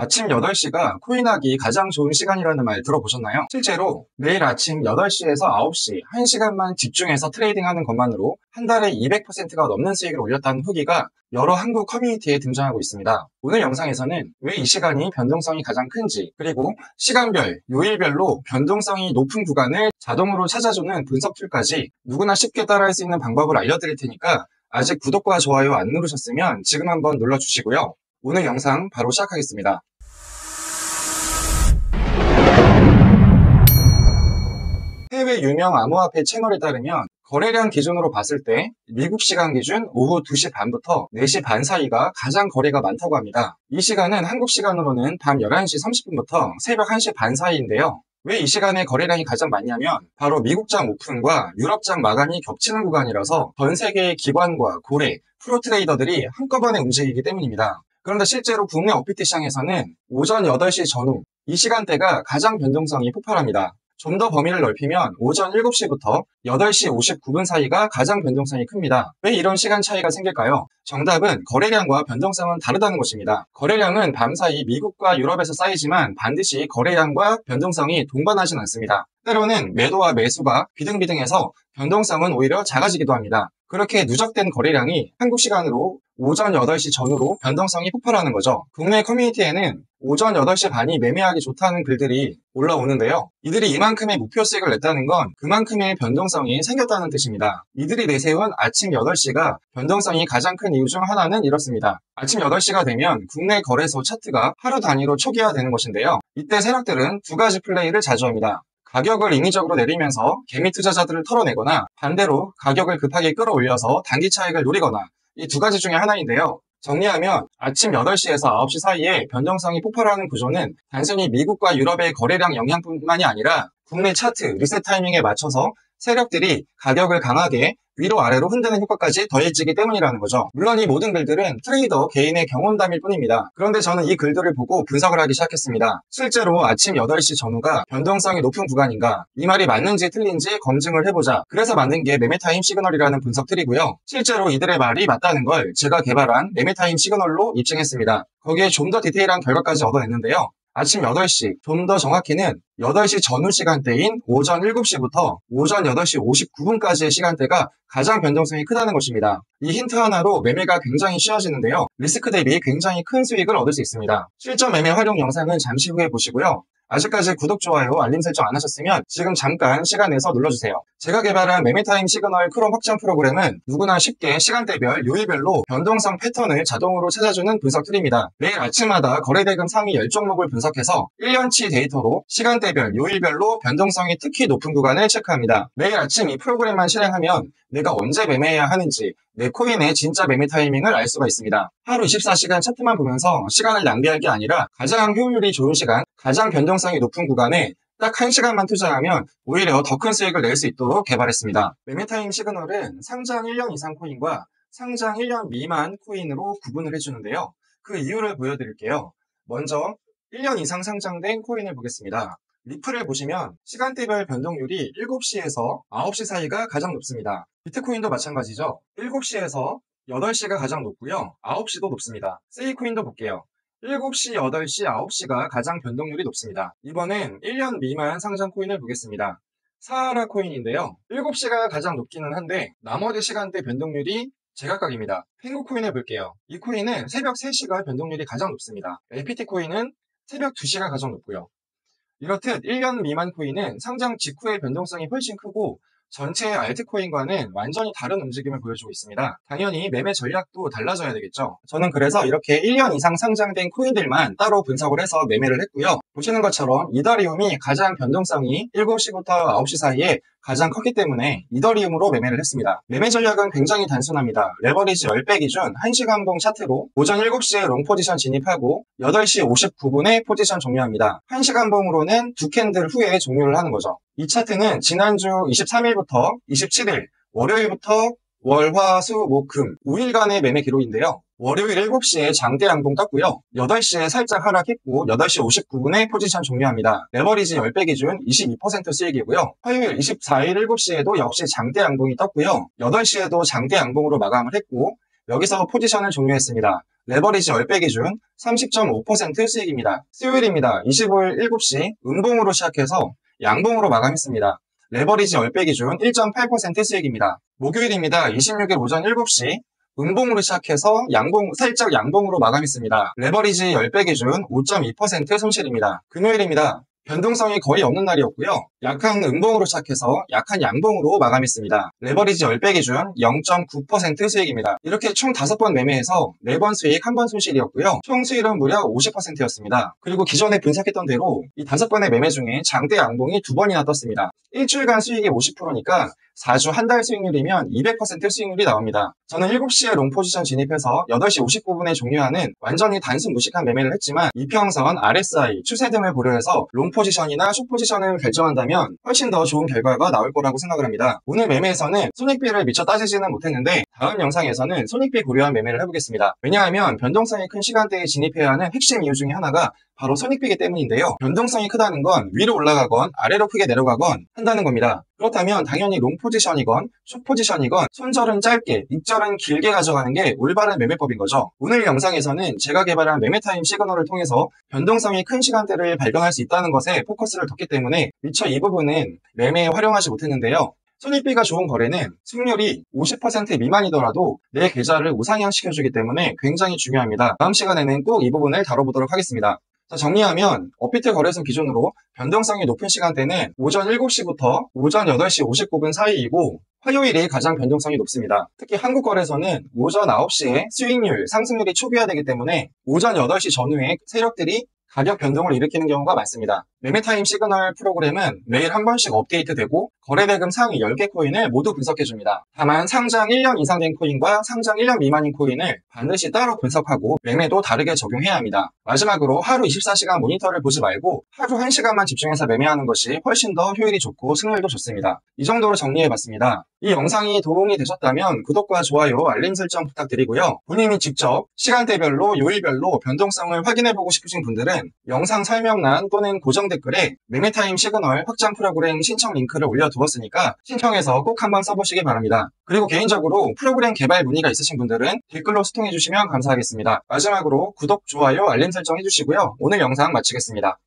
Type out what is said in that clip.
아침 8시가 코인하기 가장 좋은 시간이라는 말 들어보셨나요? 실제로 매일 아침 8시에서 9시 1시간만 집중해서 트레이딩하는 것만으로 한 달에 200%가 넘는 수익을 올렸다는 후기가 여러 한국 커뮤니티에 등장하고 있습니다. 오늘 영상에서는 왜 이 시간이 변동성이 가장 큰지, 그리고 시간별, 요일별로 변동성이 높은 구간을 자동으로 찾아주는 분석 툴까지 누구나 쉽게 따라할 수 있는 방법을 알려드릴 테니까 아직 구독과 좋아요 안 누르셨으면 지금 한번 눌러주시고요. 오늘 영상 바로 시작하겠습니다. 해외 유명 암호화폐 채널에 따르면 거래량 기준으로 봤을 때 미국 시간 기준 오후 2시 반부터 4시 반 사이가 가장 거래가 많다고 합니다. 이 시간은 한국 시간으로는 밤 11시 30분부터 새벽 1시 반 사이인데요. 왜 이 시간에 거래량이 가장 많냐면 바로 미국장 오픈과 유럽장 마감이 겹치는 구간이라서 전 세계의 기관과 고래, 프로 트레이더들이 한꺼번에 움직이기 때문입니다. 그런데 실제로 국내 OPT 시장에서는 오전 8시 전후 이 시간대가 가장 변동성이 폭발합니다. 좀 더 범위를 넓히면 오전 7시부터 8시 59분 사이가 가장 변동성이 큽니다. 왜 이런 시간 차이가 생길까요? 정답은 거래량과 변동성은 다르다는 것입니다. 거래량은 밤사이 미국과 유럽에서 쌓이지만 반드시 거래량과 변동성이 동반하진 않습니다. 때로는 매도와 매수가 비등비등해서 변동성은 오히려 작아지기도 합니다. 그렇게 누적된 거래량이 한국 시간으로 오전 8시 전후로 변동성이 폭발하는 거죠. 국내 커뮤니티에는 오전 8시 반이 매매하기 좋다는 글들이 올라오는데요. 이들이 이만큼의 목표 수익을 냈다는 건 그만큼의 변동성이 생겼다는 뜻입니다. 이들이 내세운 아침 8시가 변동성이 가장 큰 이유 중 하나는 이렇습니다. 아침 8시가 되면 국내 거래소 차트가 하루 단위로 초기화되는 것인데요. 이때 세력들은 두 가지 플레이를 자주 합니다. 가격을 인위적으로 내리면서 개미 투자자들을 털어내거나 반대로 가격을 급하게 끌어올려서 단기 차익을 노리거나 이 두 가지 중에 하나인데요. 정리하면 아침 8시에서 9시 사이에 변동성이 폭발하는 구조는 단순히 미국과 유럽의 거래량 영향뿐만이 아니라 국내 차트 리셋 타이밍에 맞춰서 세력들이 가격을 강하게 위로 아래로 흔드는 효과까지 더해지기 때문이라는 거죠. 물론 이 모든 글들은 트레이더 개인의 경험담일 뿐입니다. 그런데 저는 이 글들을 보고 분석을 하기 시작했습니다. 실제로 아침 8시 전후가 변동성이 높은 구간인가, 이 말이 맞는지 틀린지 검증을 해보자. 그래서 만든 게 매매타임 시그널이라는 분석 툴이고요. 실제로 이들의 말이 맞다는 걸 제가 개발한 매매타임 시그널로 입증했습니다. 거기에 좀 더 디테일한 결과까지 얻어냈는데요. 아침 8시, 좀 더 정확히는 8시 전후 시간대인 오전 7시부터 오전 8시 59분까지의 시간대가 가장 변동성이 크다는 것입니다. 이 힌트 하나로 매매가 굉장히 쉬워지는데요. 리스크 대비 굉장히 큰 수익을 얻을 수 있습니다. 실전 매매 활용 영상은 잠시 후에 보시고요. 아직까지 구독, 좋아요, 알림 설정 안 하셨으면 지금 잠깐 시간 내서 눌러주세요. 제가 개발한 매매타임 시그널 크롬 확장 프로그램은 누구나 쉽게 시간대별, 요일별로 변동성 패턴을 자동으로 찾아주는 분석 툴입니다. 매일 아침마다 거래대금 상위 10종목을 분석해서 1년치 데이터로 시간대별, 요일별로 변동성이 특히 높은 구간을 체크합니다. 매일 아침 이 프로그램만 실행하면 내가 언제 매매해야 하는지, 내 코인의 진짜 매매 타이밍을 알 수가 있습니다. 하루 24시간 차트만 보면서 시간을 낭비할 게 아니라 가장 효율이 좋은 시간, 가장 변동성이 높은 구간에 딱 1시간만 투자하면 오히려 더 큰 수익을 낼 수 있도록 개발했습니다. 매매타임 시그널은 상장 1년 이상 코인과 상장 1년 미만 코인으로 구분을 해주는데요. 그 이유를 보여드릴게요. 먼저 1년 이상 상장된 코인을 보겠습니다. 리플을 보시면 시간대별 변동률이 7시에서 9시 사이가 가장 높습니다. 비트코인도 마찬가지죠. 7시에서 8시가 가장 높고요. 9시도 높습니다. 세이코인도 볼게요. 7시, 8시, 9시가 가장 변동률이 높습니다. 이번엔 1년 미만 상장 코인을 보겠습니다. 사하라 코인인데요. 7시가 가장 높기는 한데 나머지 시간대 변동률이 제각각입니다. 펭구 코인을 볼게요. 이 코인은 새벽 3시가 변동률이 가장 높습니다. LPT 코인은 새벽 2시가 가장 높고요. 이렇듯 1년 미만 코인은 상장 직후의 변동성이 훨씬 크고 전체 알트코인과는 완전히 다른 움직임을 보여주고 있습니다. 당연히 매매 전략도 달라져야 되겠죠. 저는 그래서 이렇게 1년 이상 상장된 코인들만 따로 분석을 해서 매매를 했고요. 보시는 것처럼 이더리움이 가장 변동성이 7시부터 9시 사이에 가장 컸기 때문에 이더리움으로 매매를 했습니다. 매매 전략은 굉장히 단순합니다. 레버리지 10배 기준 1시간봉 차트로 오전 7시에 롱 포지션 진입하고 8시 59분에 포지션 종료합니다. 1시간봉으로는 두 캔들 후에 종료를 하는 거죠. 이 차트는 지난주 23일부터 27일, 월요일부터 월, 화, 수, 목, 금 5일간의 매매 기록인데요. 월요일 7시에 장대 양봉 떴고요. 8시에 살짝 하락했고 8시 59분에 포지션 종료합니다. 레버리지 10배 기준 22% 수익이고요. 화요일 24일 7시에도 역시 장대 양봉이 떴고요. 8시에도 장대 양봉으로 마감을 했고 여기서 포지션을 종료했습니다. 레버리지 10배 기준 30.5% 수익입니다. 수요일입니다. 25일 7시 음봉으로 시작해서 양봉으로 마감했습니다. 레버리지 10배 기준 1.8% 수익입니다. 목요일입니다. 26일 오전 7시 음봉으로 시작해서 살짝 양봉으로 마감했습니다. 레버리지 10배 기준 5.2% 손실입니다. 금요일입니다. 변동성이 거의 없는 날이었고요. 약한 음봉으로 시작해서 약한 양봉으로 마감했습니다. 레버리지 10배 기준 0.9% 수익입니다. 이렇게 총 5번 매매해서 4번 수익, 1번 손실이었고요. 총 수익은 무려 50%였습니다. 그리고 기존에 분석했던 대로 이 5번의 매매 중에 장대 양봉이 2번이나 떴습니다. 일주일간 수익이 50%니까 4주 한 달 수익률이면 200% 수익률이 나옵니다. 저는 7시에 롱 포지션 진입해서 8시 59분에 종료하는 완전히 단순 무식한 매매를 했지만 이평선, RSI, 추세 등을 고려해서 롱 포지션이나 숏 포지션을 결정한다면 훨씬 더 좋은 결과가 나올 거라고 생각을 합니다. 오늘 매매에서는 손익비를 미처 따지지는 못했는데 다음 영상에서는 손익비 고려한 매매를 해보겠습니다. 왜냐하면 변동성이 큰 시간대에 진입해야 하는 핵심 이유 중에 하나가 바로 손익비이기 때문인데요. 변동성이 크다는 건 위로 올라가건 아래로 크게 내려가건 한다는 겁니다. 그렇다면 당연히 롱 포지션이건 숏 포지션이건 손절은 짧게, 익절은 길게 가져가는 게 올바른 매매법인 거죠. 오늘 영상에서는 제가 개발한 매매타임 시그널을 통해서 변동성이 큰 시간대를 발견할 수 있다는 것에 포커스를 뒀기 때문에 미처 이 부분은 매매에 활용하지 못했는데요. 손익비가 좋은 거래는 승률이 50% 미만이더라도 내 계좌를 우상향시켜주기 때문에 굉장히 중요합니다. 다음 시간에는 꼭 이 부분을 다뤄보도록 하겠습니다. 자, 정리하면 업비트 거래소 기준으로 변동성이 높은 시간대는 오전 7시부터 오전 8시 59분 사이이고 화요일이 가장 변동성이 높습니다. 특히 한국거래소는 오전 9시에 수익률, 상승률이 초기화되기 때문에 오전 8시 전후에 세력들이 가격 변동을 일으키는 경우가 많습니다. 매매타임 시그널 프로그램은 매일 한 번씩 업데이트되고 거래대금 상위 10개 코인을 모두 분석해줍니다. 다만 상장 1년 이상 된 코인과 상장 1년 미만인 코인을 반드시 따로 분석하고 매매도 다르게 적용해야 합니다. 마지막으로 하루 24시간 모니터를 보지 말고 하루 1시간만 집중해서 매매하는 것이 훨씬 더 효율이 좋고 승률도 좋습니다. 이 정도로 정리해봤습니다. 이 영상이 도움이 되셨다면 구독과 좋아요, 알림 설정 부탁드리고요. 본인이 직접 시간대별로, 요일별로 변동성을 확인해보고 싶으신 분들은 영상 설명란 또는 고정 댓글에 매매타임 시그널 확장 프로그램 신청 링크를 올려두었으니까 신청해서 꼭 한번 써보시기 바랍니다. 그리고 개인적으로 프로그램 개발 문의가 있으신 분들은 댓글로 소통해주시면 감사하겠습니다. 마지막으로 구독, 좋아요, 알림 설정 해주시고요. 오늘 영상 마치겠습니다.